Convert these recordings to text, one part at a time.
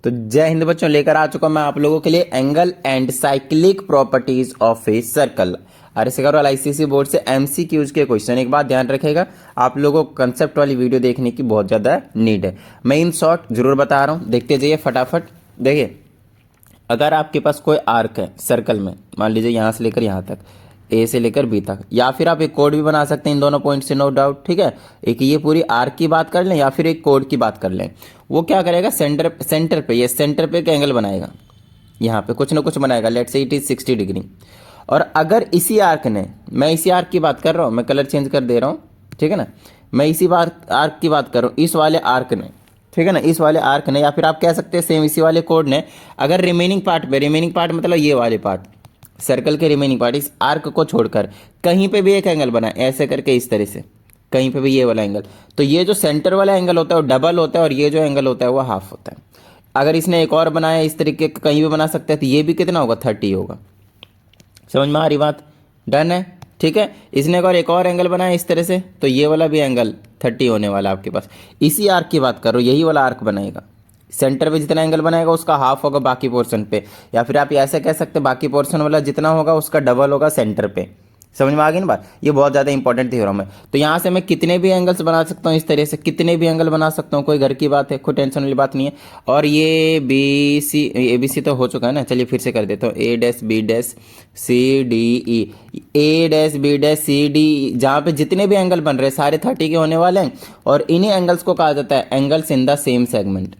तो जय हिंद बच्चों, लेकर आ चुका मैं आप लोगों के लिए angle and cyclic properties of a circle. आरएसएगर वाला आईसीएसई बोर्ड से एमसीक्यूज के क्वेश्चन। एक बात ध्यान रखेगा, आप लोगों को कंसेप्ट वाली वीडियो देखने की बहुत ज़्यादा नीड है। मैं इन शॉर्ट जरूर बता रहा हूँ, देखते जाइए फटाफट। देखिए, अगर आपके पास कोई आर्क है सर्कल में, मान लीजिए यहाँ से लेकर यहाँ तक, ए से लेकर बी तक, या फिर आप एक कोड भी बना सकते हैं इन दोनों पॉइंट से, नो डाउट। ठीक है, एक ये पूरी आर्क की बात कर लें या फिर एक कोड की बात कर लें। वो क्या करेगा, सेंटर पे, ये सेंटर पे एक एंगल बनाएगा, यहाँ पे कुछ ना कुछ बनाएगा, लेट से इट इज 60 डिग्री। और अगर इसी आर्क ने, मैं इसी आर्क की बात कर रहा हूँ, मैं कलर चेंज कर दे रहा हूँ, ठीक है ना, मैं इसी आर्क की बात कर रहा हूँ, इस वाले आर्क ने, ठीक है ना, इस वाले आर्क ने, या फिर आप कह सकते हैं सेम इसी वाले कोड ने, अगर रिमेनिंग पार्ट पे, रिमेनिंग पार्ट मतलब ये वाले पार्ट, सर्कल के रिमेनिंग पार्ट, इस आर्क को छोड़कर कहीं पे भी एक एंगल बनाए ऐसे करके, इस तरह से कहीं पे भी ये वाला एंगल, तो ये जो सेंटर वाला एंगल होता है वो डबल होता है और ये जो एंगल होता है वो हाफ होता है। अगर इसने एक और बनाया इस तरीके का, कहीं भी बना सकते हैं, तो ये भी कितना होगा, 30 होगा। समझ में आ रही बात? डन है, ठीक है। इसने अगर एक और एंगल बनाया इस तरह से, तो ये वाला भी एंगल 30 होने वाला आपके पास। इसी आर्क की बात करो, यही वाला आर्क बनेगा, सेंटर पे जितना एंगल बनाएगा उसका हाफ होगा बाकी पोर्शन पे, या फिर आप ऐसे कह सकते हैं बाकी पोर्शन वाला जितना होगा उसका डबल होगा सेंटर पे। समझ में आ गई ना बात? ये बहुत ज़्यादा इंपॉर्टेंट थ्योरम है। तो यहाँ से मैं कितने भी एंगल्स बना सकता हूँ, इस तरह से कितने भी एंगल बना सकता हूँ, कोई घर की बात है, कोई टेंशन वाली बात नहीं है। और ये बी सी तो हो चुका है ना, चलिए फिर से कर देता हूँ। A dash B dash C D E, A dash B dash C D, जहाँ पे जितने भी एंगल बन रहे हैं सारे 30 के होने वाले हैं। और इन्हीं एंगल्स को कहा जाता है angles in the same segment,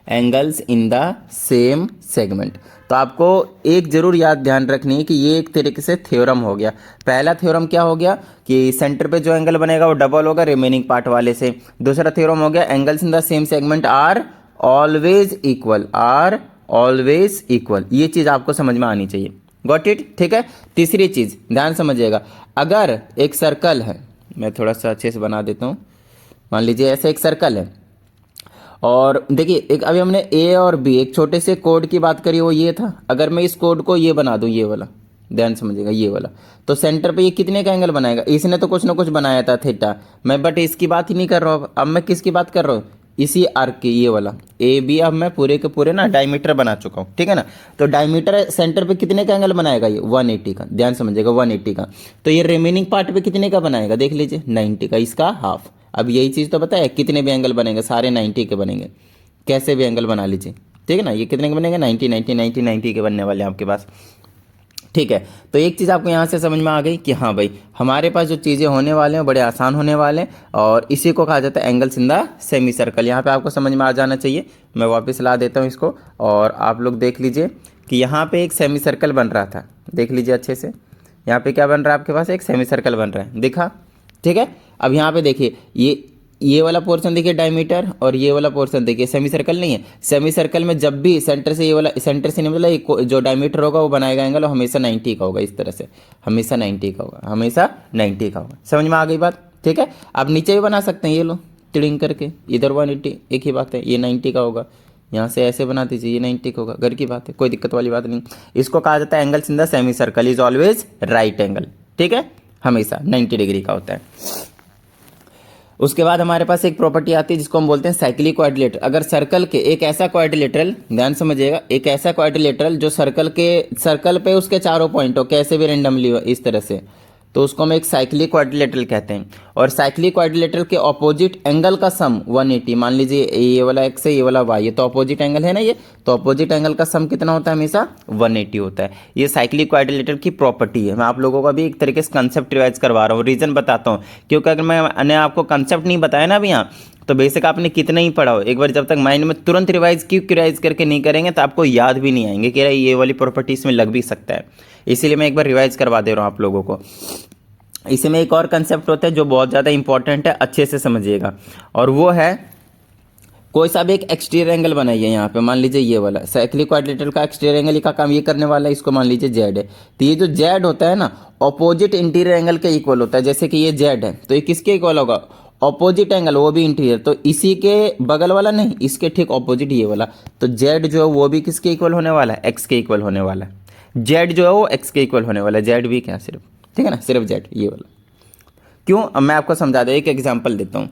angles in the same segment. तो आपको एक जरूर याद ध्यान रखनी है कि ये एक तरीके से थ्योरम हो गया। पहला थ्योरम क्या हो गया कि सेंटर पे जो एंगल बनेगा वो डबल होगा रिमेनिंग पार्ट वाले से। दूसरा थ्योरम हो गया angles in the same segment are always equal, are always equal. ये चीज़ आपको समझ में आनी चाहिए, गॉट इट? ठीक है। तीसरी चीज़ ध्यान समझिएगा, अगर एक सर्कल है, मैं थोड़ा सा अच्छे से बना देता हूँ, मान लीजिए ऐसे एक सर्कल है, और देखिए एक अभी हमने ए और बी एक छोटे से कोड की बात करी, वो ये था। अगर मैं इस कोड को ये बना दूं, ये वाला, ध्यान समझिएगा, ये वाला, तो सेंटर पे ये कितने का एंगल बनाएगा? इसने तो कुछ ना कुछ बनाया था थीटा, मैं बट इसकी बात ही नहीं कर रहा हूँ। अब मैं किसकी बात कर रहा हूँ? इसी आर्क की, ये वाला ए बी। अब मैं पूरे के पूरे ना डायमीटर बना चुका हूँ, ठीक है ना। तो डायमीटर सेंटर पे कितने का एंगल बनाएगा? ये 180 का, ध्यान समझिएगा, 180 का। तो ये रिमेनिंग पार्ट पे कितने का बनाएगा? देख लीजिए, 90 का, इसका हाफ। अब यही चीज़ तो बताया, कितने भी एंगल बनेंगे सारे 90 के बनेंगे, कैसे भी एंगल बना लीजिए, ठीक है ना। ये कितने के बनेंगे? 90 90 90 90 के बनने वाले हैं आपके पास, ठीक है। तो एक चीज़ आपको यहाँ से समझ में आ गई कि हाँ भाई, हमारे पास जो चीज़ें होने वाले हैं बड़े आसान होने वाले हैं, और इसी को कहा जाता है angles in the semi circle. यहाँ पे आपको समझ में आ जाना चाहिए। मैं वापस ला देता हूँ इसको, और आप लोग देख लीजिए कि यहाँ पे एक सेमी सर्कल बन रहा था, देख लीजिए अच्छे से। यहाँ पे क्या बन रहा है आपके पास? एक सेमी सर्कल बन रहा है, दिखा? ठीक है। अब यहाँ पे देखिए, ये वाला पोर्शन देखिए डायमीटर, और ये वाला पोर्शन देखिए सेमी सर्कल नहीं है। सेमी सर्कल में जब भी सेंटर से, ये वाला सेंटर से नहीं, मतलब जो डायमीटर होगा वो बनाएगा एंगल, और हमेशा 90 का होगा, इस तरह से, हमेशा 90 का होगा, हमेशा 90 का होगा। समझ में आ गई बात? ठीक है। आप नीचे भी बना सकते हैं, ये लो टिड़िंग करके, इधर 180, एक ही बात है, ये 90 का होगा। यहाँ से ऐसे बना दीजिए, ये 90 का होगा, घर की बात है, कोई दिक्कत वाली बात नहीं। इसको कहा जाता है angles in the semi circle is always right angle, ठीक है, हमेशा 90 डिग्री का होता है। उसके बाद हमारे पास एक प्रॉपर्टी आती है जिसको हम बोलते हैं साइक्लिक क्वाड्रिलेटरल। अगर सर्कल के एक ऐसा क्वाड्रिलेटरल, ध्यान समझिएगा, एक ऐसा क्वाड्रिलेटरल जो सर्कल पे उसके चारों पॉइंट हो, कैसे भी रेंडमली हो, इस तरह से, तो उसको हम एक साइक्लिक क्वाड्रिलेटरल कहते हैं। और साइक्लिक क्वाड्रिलेटरल के ऑपोजिट एंगल का सम 180, मान लीजिए ये वाला एक्स है, ये वाला वाई है, तो ऑपोजिट एंगल है ना ये, तो ऑपोजिट एंगल का सम कितना होता है? हमेशा 180 होता है। ये साइक्लिक क्वाड्रिलेटरल की प्रॉपर्टी है। मैं आप लोगों का भी एक तरीके से कंसेप्ट रिवाइज करवा रहा हूँ, रीजन बताता हूँ, क्योंकि अगर मैंने आपको कंसेप्ट नहीं बताया ना अभी यहाँ, तो बेसिक आपने कितना ही पढ़ा हो, एक बार जब तक माइंड में तुरंत रिवाइज करके नहीं करेंगे तो आपको याद भी नहीं आएंगे कि यार ये वाली प्रॉपर्टी इसमें लग भी सकता है। इसीलिए मैं एक बार रिवाइज करवा दे रहा हूँ आप लोगों को। इसमें एक और कंसेप्ट होता है जो बहुत ज़्यादा इंपॉर्टेंट है, अच्छे से समझिएगा, और वो है कोई सा भी एक एक्सटीरियर एंगल बनाइए। यहाँ पे मान लीजिए ये वाला साइक्लिक क्वाड्रिलेटरल का एक्सटीरियर एंगल का काम ये करने वाला है, इसको मान लीजिए जेड है। तो ये जो जेड होता है ना, ऑपोजिट इंटीरियर एंगल के इक्वल होता है। जैसे कि ये जेड है तो ये किसके इक्वल होगा? ऑपोजिट एंगल, वो भी इंटीरियर, तो इसी के बगल वाला नहीं, इसके ठीक ऑपोजिट ये वाला। तो जेड जो है वो भी किसके इक्वल होने वाला है? एक्स के इक्वल होने वाला है। जेड जो है वो एक्स के इक्वल होने वाला है, जेड भी क्या सिर्फ, ठीक है ना, सिर्फ जेड ये वाला। क्यों? अब मैं आपको समझा दूं, एक एग्जांपल देता हूं।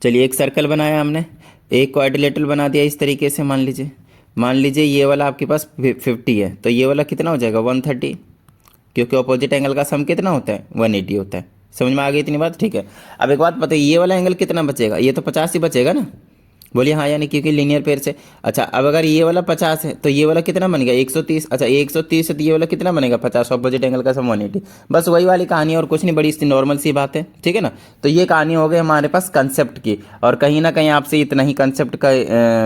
चलिए एक सर्कल बनाया हमने, एक क्वाड्रिलेटरल बना दिया इस तरीके से। मान लीजिए ये वाला आपके पास 50 है, तो ये वाला कितना हो जाएगा 130, क्योंकि अपोजिट एंगल का सम कितना होता है 180 होता है। समझ में आ गई इतनी बात? ठीक है। अब एक बात बताइए, ये वाला एंगल कितना बचेगा? ये तो 50 ही बचेगा ना, बोलिए हाँ या नहीं, क्योंकि लीनियर पेयर से। अच्छा अब अगर ये वाला 50 है तो ये वाला कितना बनेगा 130। अच्छा 130 है तो ये वाला कितना बनेगा 50, ऑपोजिट एंगल का सम 180। बस वही वाली कहानी और कुछ नहीं, बड़ी सी नॉर्मल सी बात है, ठीक है ना। तो ये कहानी हो गई हमारे पास कंसेप्ट की, और कहीं ना कहीं आपसे इतना ही कंसेप्ट का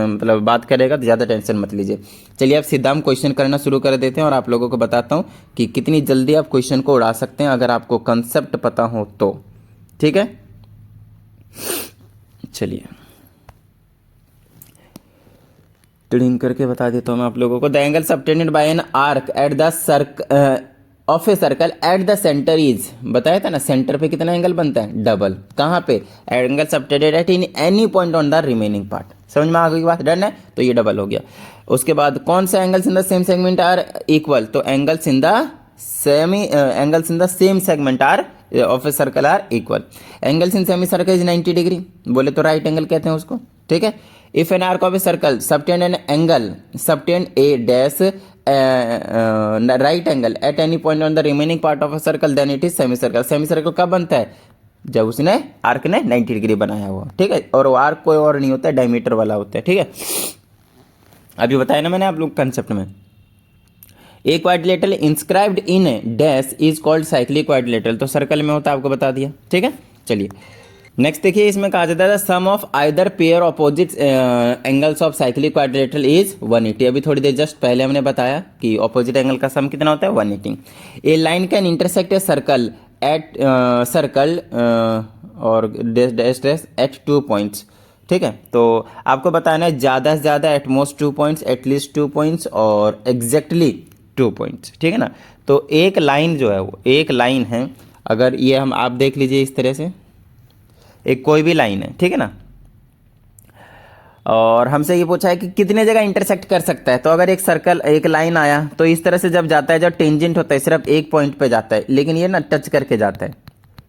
मतलब बात करेगा तो ज़्यादा टेंशन मत लीजिए। चलिए अब सीधा हम क्वेश्चन करना शुरू कर देते हैं और आप लोगों को बताता हूँ कि कितनी जल्दी आप क्वेश्चन को उड़ा सकते हैं अगर आपको कंसेप्ट पता हो तो, ठीक है। चलिए ट्रेडिंग करके बता देता हूँ मैं आप लोगों को। The angle subtended bye an arc at the of a circle at the centre is, बताया था ना सेंटर पे कितना एंगल बनता है डबल। कहाँ पे? Angle subtended at in any point on the remaining part. समझ में आ गई बात? डन है, तो ये डबल हो गया। उसके बाद कौन सा angles in the same segment are equal, तो angles in the same segment are of a circle are equal. Angles in semi circle is 90 degree, बोले तो राइट एंगल कहते हैं उसको, ठीक है। If an arc of a circle subtend an angle subtend a dash right angle at any point on the remaining part of a circle then it is semi circle. Semi circle कब बनता है? जब उसने arc ने 90 degree बनाया हुआ, ठीक है। और वो आर्क कोई और नहीं होता है, डायमीटर वाला होता है, ठीक है। अभी बताया ना मैंने आप लोग कंसेप्ट में। एक quadrilateral inscribed in dash is called cyclic quadrilateral, तो सर्कल में होता है, आपको बता दिया, ठीक है। चलिए नेक्स्ट देखिए, इसमें कहा जाता है sum of either pair opposite angles of cyclic quadrilateral is 180। अभी थोड़ी देर जस्ट पहले हमने बताया कि ऑपोजिट एंगल का सम कितना होता है 180। A line can intersect a circle at और डैश डैश एट 2 पॉइंट्स, ठीक है। तो आपको बताना है ज़्यादा से ज़्यादा एटमोस्ट 2 पॉइंट्स, एटलीस्ट 2 पॉइंट्स और एग्जैक्टली 2 पॉइंट्स, ठीक है ना। तो एक लाइन जो है वो एक लाइन है, अगर ये हम आप देख लीजिए इस तरह से, एक कोई भी लाइन है, ठीक है ना। और हमसे ये पूछा है कि कितने जगह इंटरसेक्ट कर सकता है। तो अगर एक सर्कल एक लाइन आया तो इस तरह से जब जाता है, जब टेंजेंट होता है सिर्फ एक पॉइंट पे जाता है, लेकिन ये ना टच करके जाता है।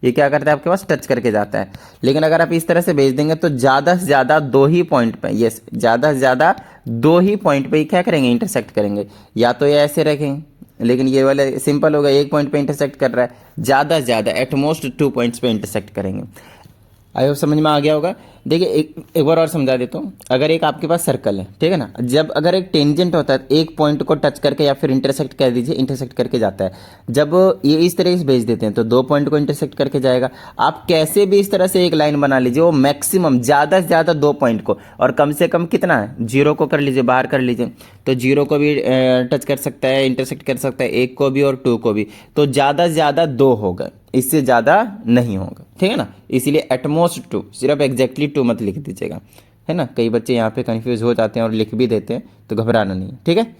ये क्या करता है आपके पास? टच करके जाता है। लेकिन अगर आप इस तरह से भेज देंगे तो ज़्यादा से ज़्यादा 2 ही पॉइंट पे, यस ज़्यादा से ज़्यादा 2 ही पॉइंट पे क्या करेंगे? इंटरसेक्ट करेंगे। या तो ये ऐसे रखेंगे, लेकिन ये वाले सिंपल होगा, एक पॉइंट पे इंटरसेक्ट कर रहा है। ज़्यादा से ज़्यादा एटमोस्ट 2 पॉइंट्स पे इंटरसेक्ट करेंगे। आई होप समझ में आ गया होगा। देखिए एक बार और समझा देता हूँ। अगर एक आपके पास सर्कल है, ठीक है ना, जब अगर एक टेंजेंट होता है एक पॉइंट को टच करके या फिर इंटरसेक्ट कह दीजिए, इंटरसेक्ट करके जाता है। जब ये इस तरह से भेज देते हैं तो 2 पॉइंट को इंटरसेक्ट करके जाएगा। आप कैसे भी इस तरह से एक लाइन बना लीजिए, वो मैक्सिमम ज़्यादा से ज़्यादा 2 पॉइंट को, और कम से कम कितना है 0 को कर लीजिए, बाहर कर लीजिए। तो 0 को भी टच कर सकता है, इंटरसेक्ट कर सकता है, 1 को भी और 2 को भी। तो ज़्यादा से ज़्यादा 2 होगा, इससे ज़्यादा नहीं होगा, ठीक है ना। इसीलिए एटमोस्ट 2, सिर्फ एग्जैक्टली 2 मत लिख दीजिएगा, है ना। कई बच्चे यहाँ पे कंफ्यूज हो जाते हैं और लिख भी देते हैं, तो घबराना नहीं, ठीक है।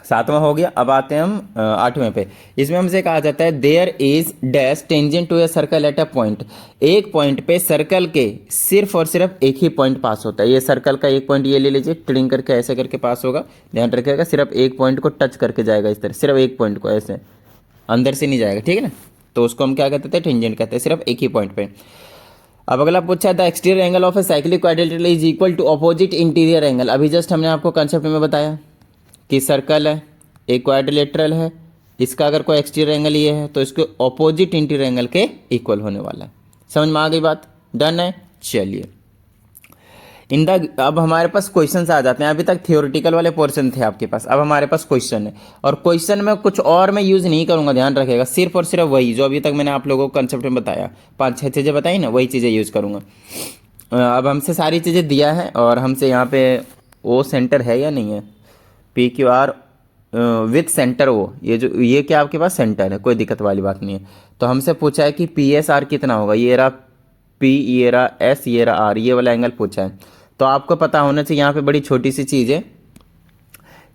7वां हो गया। अब आते हैं हम 8वें पे। इसमें हमसे कहा जाता है there is dash tangent to a circle at a point. एक पॉइंट पे सर्कल के सिर्फ और सिर्फ एक ही पॉइंट पास होता है। ये सर्कल का एक पॉइंट ये ले लीजिए, ट्रिंग करके ऐसे करके पास होगा, ध्यान रखिएगा। सिर्फ एक पॉइंट को टच करके जाएगा इस तरह, सिर्फ एक पॉइंट को, ऐसे अंदर से नहीं जाएगा, ठीक है ना। तो उसको हम क्या कहते थे? टेंजेंट कहते हैं, सिर्फ एक ही पॉइंट पे। अब अगला पूछा है the exterior angle of a cyclic quadrilateral is equal to opposite interior angle. अभी जस्ट हमने आपको कंसेप्ट में बताया कि सर्कल है, एक क्वाड्रिलेटरल है, इसका अगर कोई एक्सटीरियर एंगल ये है तो इसके ऑपोजिट इंटीरियर एंगल के इक्वल होने वाला है। समझ में आ गई बात? डन है। चलिए अब हमारे पास क्वेश्चन आ जाते हैं। अभी तक थियोरिटिकल वाले पोर्शन थे आपके पास, अब हमारे पास क्वेश्चन है। और क्वेश्चन में कुछ और मैं यूज़ नहीं करूंगा, ध्यान रखिएगा। सिर्फ और सिर्फ वही जो अभी तक मैंने आप लोगों को कंसेप्ट में बताया, 5-6 चीज़ें बताई ना, वही चीज़ें यूज़ करूंगा। अब हमसे सारी चीज़ें दिया है और हमसे यहाँ पे ओ सेंटर है या नहीं है, PQR विथ सेंटर ओ, ये क्या आपके पास सेंटर है, कोई दिक्कत वाली बात नहीं है। तो हमसे पूछा है कि PSR कितना होगा। ये रहा P, ये रहा S, ये रहा R, ये वाला एंगल पूछा है। तो आपको पता होना चाहिए, यहाँ पे बड़ी छोटी सी चीज़ है।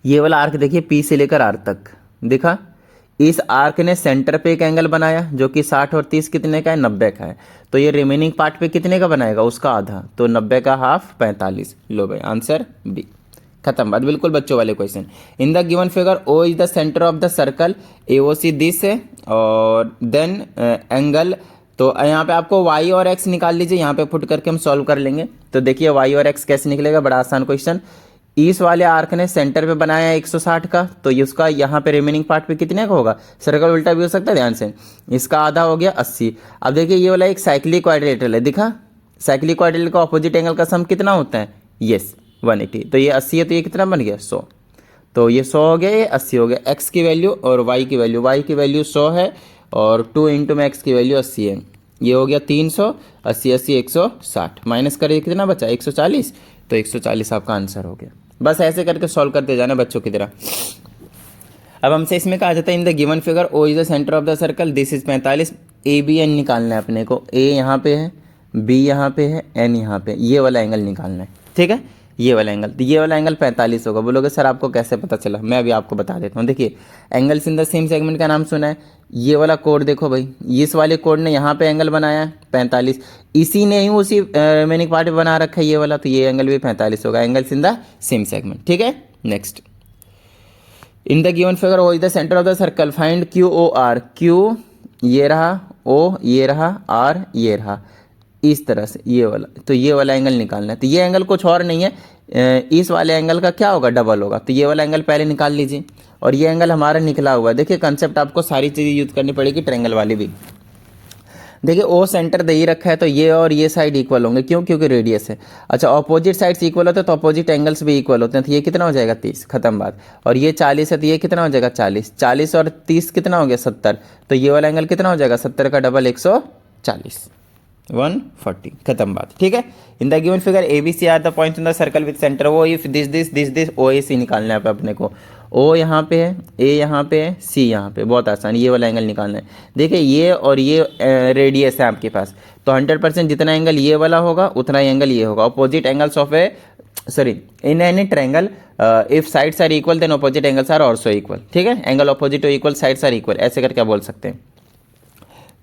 ये वाला आर्क देखिए P से लेकर R तक दिखा। इस आर्क ने सेंटर पे एक एंगल बनाया जो कि 60 और 30 कितने का है? 90 का है। तो ये रिमेनिंग पार्ट पे कितने का बनाएगा? उसका आधा। तो 90 का हाफ 45। लो भाई आंसर B। खत्म बात, बिल्कुल बच्चों वाले question. In the given figure O is the centre of the circle, AOC this है, और देन एंगल तो यहाँ पे आपको y और x निकाल लीजिए, यहाँ पे पुट करके हम सॉल्व कर लेंगे। तो देखिए y और x कैसे निकलेगा, बड़ा आसान क्वेश्चन। इस वाले आर्क ने सेंटर पे बनाया है 160 का, तो ये उसका यहाँ पे रिमेनिंग पार्ट पे कितने का होगा, सर्कल उल्टा भी हो सकता है, ध्यान से। इसका आधा हो गया 80। अब देखिए ये वाला एक साइक्लिक क्वाड्रिलेटरल है, दिखा, साइक्लिक क्वाड्रिलेटरल का ऑपोजिट एंगल का सम कितना होता है, यस 180। तो ये 80 है, तो ये कितना बन गया 100। तो ये 100 हो गया, ये 80 हो गया। x की वैल्यू और y की वैल्यू, y की वैल्यू 100 है और 2 इंटू में x की वैल्यू 80 है। ये हो गया 300, 80 80 160, माइनस करिए कितना बचा 140। तो 140 आपका आंसर हो गया। बस ऐसे करके सॉल्व करते जाना बच्चों की तरह। अब हमसे इसमें कहा जाता है in the given figure O is the centre of the circle, this is 45। A B N निकालना है अपने को, ए यहाँ पे है, बी यहाँ पे है, एन यहाँ पे, ये वाला एंगल निकालना है, ठीक है, ये वाला एंगल। तो ये वाला एंगल 45 होगा। बोलोगे सर आपको कैसे पता चला, मैं अभी आपको बता देता हूँ। देखिए angles in the same segment का नाम सुना है, ये वाला कोड देखो भाई, इस वाले कोड ने यहाँ पे एंगल बनाया है 45, इसी ने ही उसी रिमेनिंग पार्ट में बना रखा है ये वाला, तो ये एंगल भी 45 होगा। Angles in the same segment, ठीक है। Next, in the given figure O is the centre of the circle, find Q O R. Q ये रहा, ओ ये रहा, आर ये रहा, इस तरह से ये वाला, तो ये वाला एंगल निकालना है। तो ये एंगल कुछ और नहीं है, इस वाले एंगल का क्या होगा, डबल होगा। तो ये वाला एंगल पहले निकाल लीजिए, और ये एंगल हमारा निकला हुआ है। देखिए कंसेप्ट आपको सारी चीज़ें यूज करनी पड़ेगी, ट्रायंगल वाली भी। देखिए ओ सेंटर दे ही रखा है, तो ये और ये साइड इक्वल होंगे, क्यों, क्योंकि रेडियस है। अच्छा ऑपोजिट साइड्स इक्वल होते हैं तो ऑपोजिट एंगल्स भी इक्वल होते हैं, तो ये कितना हो जाएगा 30, खत्म बात। और ये 40 है, तो ये कितना हो जाएगा 40, 40 और 30 कितना हो गया 70। तो ये वाला एंगल कितना हो जाएगा, 70 का डबल 140, 140, खत्म बात, ठीक है। In the given figure A B C are the points in the circle with centre O, if this this this this O A C निकालना है अपने को। ओ यहाँ पे है, ए यहाँ पे है, सी यहाँ पे, बहुत आसान, ये वाला एंगल निकालना है। देखिए ये और ये रेडियस है आपके पास, तो 100% जितना एंगल ये वाला होगा उतना ही एंगल ये होगा। Opposite angles of a sorry in any triangle if sides are equal then opposite angles are also equal, ठीक है। एंगल अपोजिट और इक्वल, साइड्स आर इक्वल, ऐसे करके बोल सकते हैं।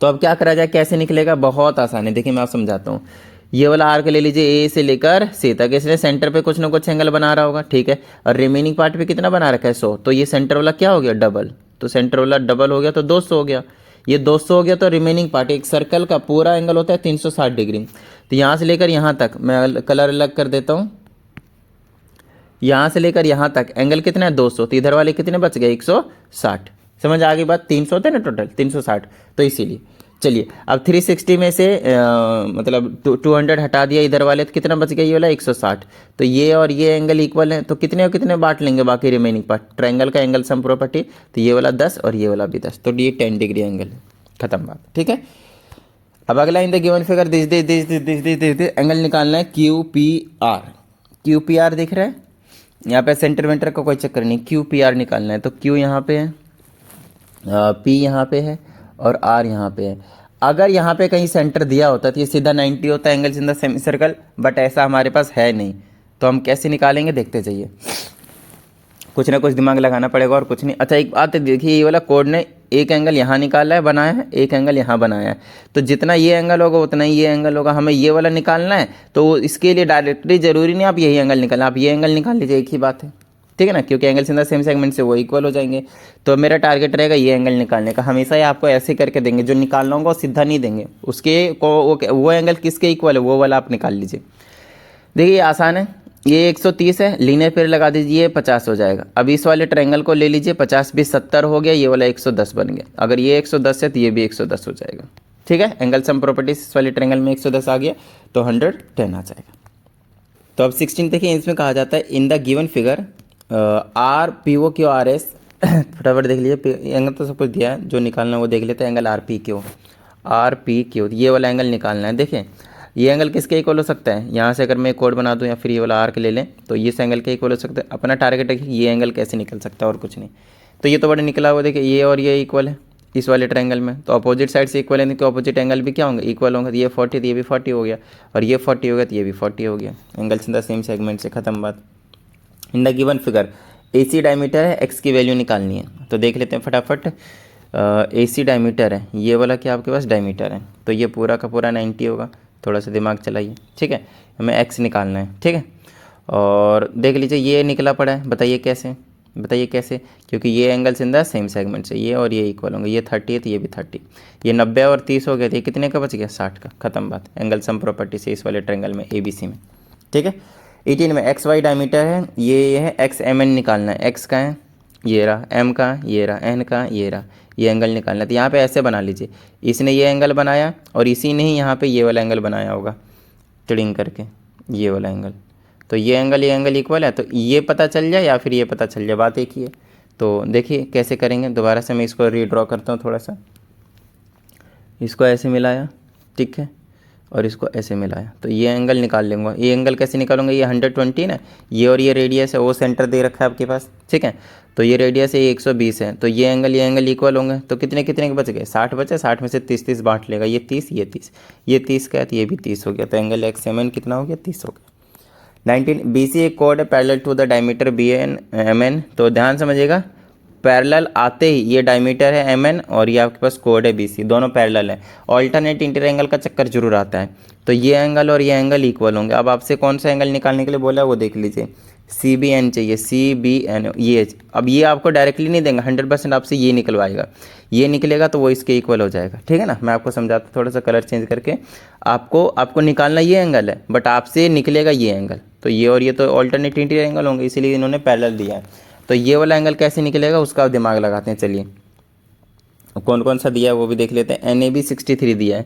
तो अब क्या करा जाए, कैसे निकलेगा, बहुत आसान है। देखिए मैं आप समझाता हूँ। ये वाला आर्क ले लीजिए, ए से लेकर सी तक, इसलिए सेंटर पे कुछ ना कुछ एंगल बना रहा होगा, ठीक है। और रिमेनिंग पार्ट पे कितना बना रखा है 100, तो ये सेंटर वाला क्या हो गया डबल, तो सेंटर वाला डबल हो गया तो 200 हो गया। ये 200 हो गया, तो रिमेनिंग पार्ट, एक सर्कल का पूरा एंगल होता है 360 डिग्री। तो यहाँ से लेकर यहाँ तक, मैं कलर अलग कर देता हूँ, यहाँ से लेकर यहाँ तक एंगल कितना है 200, तो इधर वाले कितने बच गए 160। समझ आ गई बात, 300 होते हैं ना टोटल, 360, तो इसीलिए। चलिए अब 360 में से मतलब 200 हटा दिया इधर वाले, तो कितना बच गया ये वाला 160। तो ये और ये एंगल इक्वल है, तो कितने और कितने बांट लेंगे बाकी रिमेनिंग पार्ट, ट्रायंगल का एंगल सम प्रॉपर्टी, तो ये वाला 10 और ये वाला भी 10, तो ये 10 डिग्री एंगल, खत्म बात, ठीक है। अब अगला इन the given figure this angle निकालना है Q P R. Q P R दिख रहा है, यहाँ पे सेंटर वेंटर का कोई चक्कर नहीं, क्यू पी आर निकालना है। तो क्यू यहाँ पे है, पी यहाँ पे है और आर यहाँ पे है। अगर यहाँ पे कहीं सेंटर दिया होता तो ये सीधा 90 होता है angles in the semi circle, but ऐसा हमारे पास है नहीं, तो हम कैसे निकालेंगे देखते जाइए। कुछ ना कुछ दिमाग लगाना पड़ेगा और कुछ नहीं। अच्छा एक बात देखिए, ये वाला कोड ने एक एंगल यहाँ निकाला है, बनाया है, एक एंगल यहाँ बनाया है, तो जितना ये एंगल होगा उतना ही ये एंगल होगा। हमें ये वाला निकालना है, तो इसके लिए डायरेक्टली जरूरी नहीं आप यही एंगल निकालना, आप ये एंगल निकाल लीजिए, एक ही बात है, ठीक है ना, क्योंकि angles in the same segment से वो इक्वल हो जाएंगे। तो मेरा टारगेट रहेगा ये एंगल निकालने का। हमेशा ही आपको ऐसे करके देंगे, जो निकालना होगा वो सीधा नहीं देंगे, उसके वो एंगल किसके इक्वल है वो वाला आप निकाल लीजिए। देखिए आसान है, ये 130 है, लीनियर पेयर लगा दीजिए, 50 हो जाएगा। अब इस वाले ट्रायंगल को ले लीजिए, 50 भी 70 हो गया, ये वाला 110 बन गया। अगर ये 110 है तो ये भी 110 हो जाएगा, ठीक है। एंगल सम प्रॉपर्टीज इस वाले ट्रायंगल में 110 आ गया, तो 110 आ जाएगा। तो अब 16 देखिए, इसमें कहा जाता है in the given figure R P O Q R S, फटाफट देख लीजिए, एंगल तो सब कुछ दिया है, जो निकालना है वो देख लेते हैं। एंगल आर पी क्यू, ये वाला एंगल निकालना है। देखिए ये एंगल किसके इक्वल हो सकता है, यहाँ से अगर मैं कोड बना दूँ या फिर ये वाला आर्क ले लें, तो ये एंगल के इक्वल हो सकता है। अपना टारगेट है कि ये एंगल कैसे निकल सकता है और कुछ नहीं। तो ये तो बड़ा निकला हुआ, देखिए ये और ये इक्वल है इस वाले ट्रायंगल में, तो अपोजिट साइड से इक्वल है, तो अपोजिट एंगल भी क्या होंगे, इक्वल होंगे। तो ये 40 तो ये भी 40 हो गया, और ये 40 हो गया तो ये भी 40 हो गया। Angles in the same segment से, खत्म बात। इन the given figure AC diameter है, x की वैल्यू निकालनी है, तो देख लेते हैं फटाफट। AC डायमीटर है, ये वाला क्या आपके पास डायमीटर है, तो ये पूरा का पूरा 90 होगा। थोड़ा सा दिमाग चलाइए, ठीक है, हमें x निकालना है, ठीक है। और देख लीजिए ये निकला पड़ा है, बताइए कैसे, बताइए कैसे, क्योंकि ये angles in the same segment से, ये और ये इक्वल होंगे, ये 30 है तो ये भी 30, ये 90 और 30 हो गया, तो ये कितने का बच गया 60 का, खत्म बात, एंगल सम प्रॉपर्टी से इस वाले ट्रायंगल में ABC में। ठीक है, 18 में एक्स वाई डायमीटर है, ये है एक्स एम एन निकालना है, एक्स का है ये रहा, एम का ये रहा, एन का ये रहा, ये एंगल निकालना है। तो यहाँ पे ऐसे बना लीजिए, इसने ये एंगल बनाया और इसी ने ही यहाँ पे ये वाला एंगल बनाया होगा ट्रिंग करके, ये वाला एंगल, तो ये एंगल इक्वल है, तो ये पता चल जाए या फिर ये पता चल जाए, बात एक ही है। तो देखिए कैसे करेंगे, दोबारा से मैं इसको रीड्रॉ करता हूँ थोड़ा सा, इसको ऐसे मिलाया, ठीक है, और इसको ऐसे मिलाया, तो ये एंगल निकाल लूँगा। ये एंगल कैसे निकालूंगा, ये 120 ना, ये और ये रेडियस है, वो सेंटर दे रखा है आपके पास, ठीक है, तो ये रेडियस है, ये 120 है, तो ये एंगल इक्वल होंगे, तो कितने कितने के बच गए, 60 बचे, 60 में से 30 बांट लेगा, ये 30 ये 30, ये 30 का है तो ये भी 30 हो गया, तो एंगल एक्स एम एन कितना हो गया, 30 हो गया। 19 BC एक कोड है parallel to the diameter BN/MN, तो ध्यान समझिएगा, पैरेलल आते ही ये डायमीटर है MN और ये आपके पास कोड है BC, दोनों पैरेलल है, ऑल्टरनेट इंटीरियर एंगल का चक्कर जरूर आता है, तो ये एंगल और ये एंगल इक्वल होंगे। अब आपसे कौन सा एंगल निकालने के लिए बोला है वो देख लीजिए, CBN चाहिए, CBN, ये अब ये आपको डायरेक्टली नहीं देंगे, 100% आपसे ये निकलवाएगा, ये निकलेगा तो वो इसके इक्वल हो जाएगा, ठीक है ना। मैं आपको समझाता हूँ थोड़ा सा कलर चेंज करके, आपको निकालना ये एंगल है बट आपसे निकलेगा ये एंगल, तो ये और ये तो ऑल्टरनेट इंटीरियर एंगल होंगे, इसीलिए इन्होंने पैरेलल दिया है। तो ये वाला एंगल कैसे निकलेगा उसका दिमाग लगाते हैं, चलिए कौन कौन सा दिया है वो भी देख लेते हैं। NAB 63 दिया है,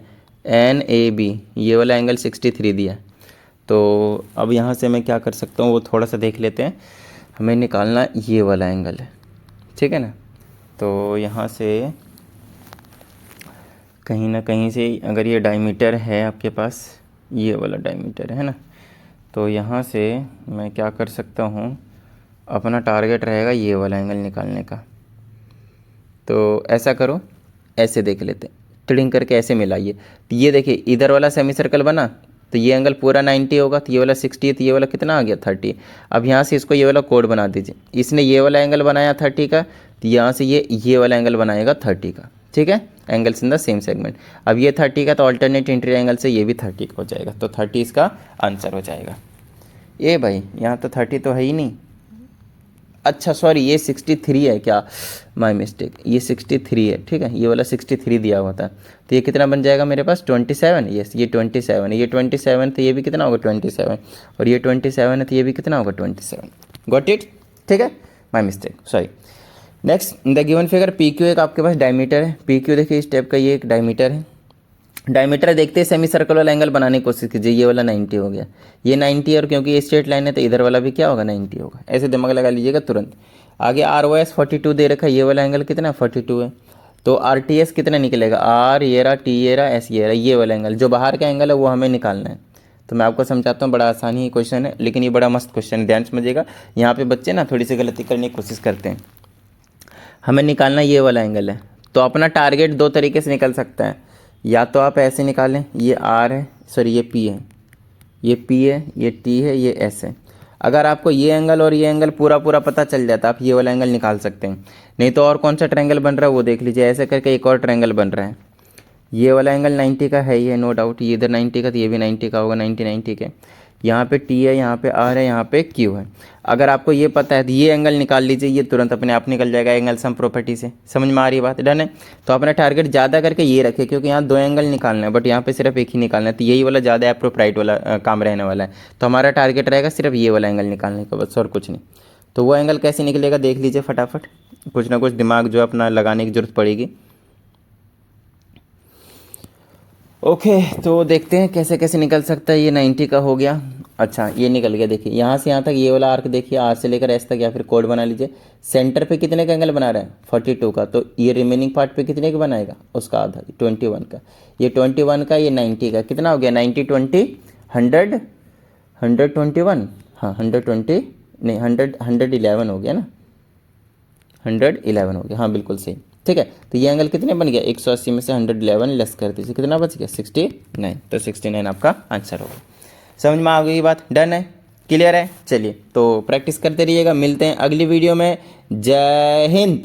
NAB ये वाला एंगल 63 दिया है, तो अब यहाँ से मैं क्या कर सकता हूँ वो थोड़ा सा देख लेते हैं। हमें निकालना ये वाला एंगल है, ठीक है ना, तो यहाँ से कहीं ना कहीं से अगर ये डायमीटर है आपके पास, ये वाला डायमीटर है ना, तो यहाँ से मैं क्या कर सकता हूँ, अपना टारगेट रहेगा ये वाला एंगल निकालने का। तो ऐसा करो, ऐसे देख लेते, ट्रिंग करके ऐसे मिलाइए, तो ये देखिए इधर वाला सेमी सर्कल बना, तो ये एंगल पूरा 90 होगा, तो ये वाला 60 है, तो ये वाला कितना आ गया 30। अब यहाँ से इसको ये वाला कोड बना दीजिए, इसने ये वाला एंगल बनाया 30 का, तो यहाँ से ये वाला एंगल बनाएगा 30 का, ठीक है, angles in the same segment. अब ये 30 का, तो अल्टरनेट इंटीरियर एंगल से ये भी 30 का हो जाएगा, तो 30 इसका आंसर हो जाएगा। ये भाई यहाँ तो 30 तो है ही नहीं, अच्छा सॉरी ये 63 है क्या, माय मिस्टेक, ये 63 है, ठीक है, ये वाला 63 दिया हुआ था, तो ये कितना बन जाएगा मेरे पास 27, यस ये 27 है, ये 27 तो ये भी कितना होगा 27, और ये 27 है तो ये भी कितना होगा 27, गॉट इट, ठीक है, my mistake sorry. Next the given figure PQ एक आपके पास डायमीटर है, PQ देखिए इस टाइप का ये एक डायमीटर है, डायमीटर देखते हैं सेमी सर्कल वाला एंगल बनाने की कोशिश कीजिए, ये वाला 90 हो गया, ये 90 और क्योंकि ये स्ट्रेट लाइन है तो इधर वाला भी क्या होगा 90 होगा, ऐसे दिमाग लगा लीजिएगा तुरंत। आगे ROS 42 दे रखा है, ये वाला एंगल कितना 42 है, तो RTS कितना निकलेगा, R ये रहा, T ये रहा, S ये रहा, ये वाला एंगल जो बाहर का एंगल है वो हमें निकालना है। तो मैं आपको समझाता हूँ, बड़ा आसानी ही क्वेश्चन है लेकिन ये बड़ा मस्त क्वेश्चन है, ध्यान समझिएगा। यहाँ पे बच्चे ना थोड़ी सी गलती करने की कोशिश करते हैं, हमें निकालना ये वाला एंगल है, तो अपना टारगेट दो तरीके से निकल सकता है, या तो आप ऐसे निकालें, ये R है, सॉरी ये P है, ये P है, ये T है, ये S है। अगर आपको ये एंगल और ये एंगल पूरा पता चल जाता है, आप ये वाला एंगल निकाल सकते हैं। नहीं तो और कौन सा ट्रायंगल बन रहा है वो देख लीजिए, ऐसे करके एक और ट्रायंगल बन रहा है, ये वाला एंगल 90 का है ही है, नो डाउट, ये इधर 90 का तो ये भी 90 का होगा, 90 के, यहाँ पे T है, यहाँ पे R है, यहाँ पे Q है। अगर आपको ये पता है तो ये एंगल निकाल लीजिए, ये तुरंत अपने आप निकल जाएगा एंगल सम प्रॉपर्टी से, समझ में आ रही बात, डन है। तो अपना टारगेट ज़्यादा करके ये रखे, क्योंकि यहाँ दो एंगल निकालना है बट यहाँ पे सिर्फ एक ही निकालना है, तो यही वाला ज़्यादा अप्रोप्राइट वाला काम रहने वाला है। तो हमारा टारगेट रहेगा सिर्फ ये वाला एंगल निकालने का, बस और कुछ नहीं। तो वो एंगल कैसे निकलेगा देख लीजिए फटाफट, कुछ ना कुछ दिमाग जो अपना लगाने की जरूरत पड़ेगी। ओके तो देखते हैं कैसे कैसे निकल सकता है। ये 90 का हो गया, अच्छा ये निकल गया, देखिए यहाँ से यहाँ तक ये वाला आर्क देखिए, R से लेकर S तक, या फिर कोड बना लीजिए। सेंटर पे कितने का एंगल बना रहा है 42 का, तो ये रिमेनिंग पार्ट पे कितने का बनाएगा, उसका आधा 21 का, ये 21 का, ये 90 का, कितना हो गया 90 20 100 121, हाँ 120 नहीं 111 हो गया ना, 111 हो गया, हाँ बिल्कुल सही, ठीक है। तो ये एंगल कितने बन गया, 180 में से 111 लेस कर दीजिए, कितना बच गया 69, तो 69 आपका आंसर होगा। समझ में आ गई बात, डन है, क्लियर है। चलिए तो प्रैक्टिस करते रहिएगा, मिलते हैं अगली वीडियो में। जय हिंद।